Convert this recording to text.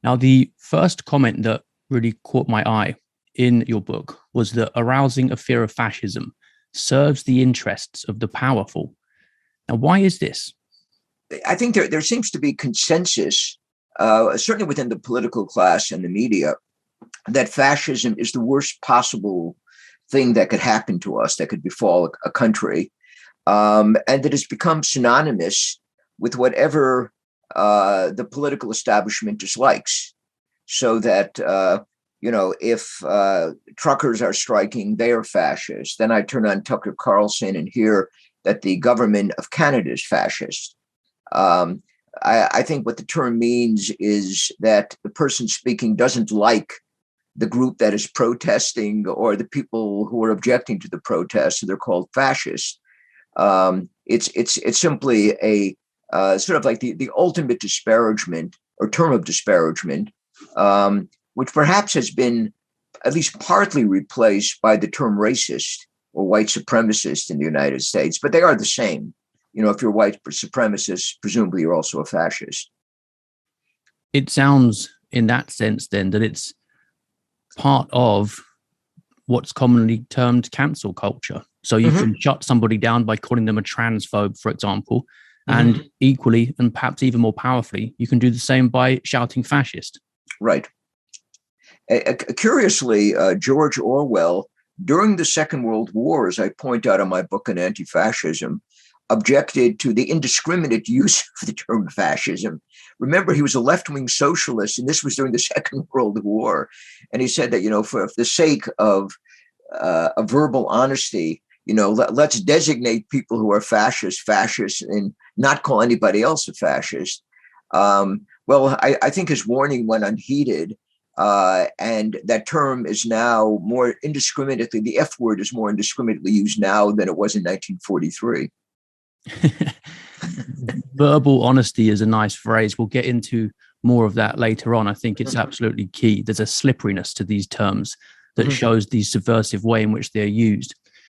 Now, the first comment that really caught my eye in your book was that arousing a fear of fascism serves the interests of the powerful. Now, why is this? I think there seems to be consensus, certainly within the political class and the media, that fascism is the worst possible thing that could happen to us, that could befall a country, and that it's become synonymous with whatever the political establishment dislikes. So that, if truckers are striking, they are fascist. Then I turn on Tucker Carlson and hear that the government of Canada is fascist. Um, I think what the term means is that the person speaking doesn't like the group that is protesting or the people who are objecting to the protest, so they're called fascists. It's simply a sort of like the ultimate disparagement or term of disparagement, which perhaps has been at least partly replaced by the term racist or white supremacist in the United States, but they are the same. If you're a white supremacist, presumably you're also a fascist. It sounds in that sense then that it's part of what's commonly termed cancel culture. So you can shut somebody down by calling them a transphobe, for example, and equally, and perhaps even more powerfully, you can do the same by shouting fascist. Right. Curiously, George Orwell, during the Second World War, as I point out in my book on anti-fascism, objected to the indiscriminate use of the term fascism. Remember, he was a left-wing socialist, and this was during the Second World War. And he said that, for the sake of a verbal honesty, let's designate people who are fascists, and not call anybody else a fascist. I think his warning went unheeded. And that term is now more indiscriminately, the F word is more indiscriminately used now than it was in 1943. Verbal honesty is a nice phrase. We'll get into more of that later on. I think it's absolutely key. There's a slipperiness to these terms that shows the subversive way in which they're used.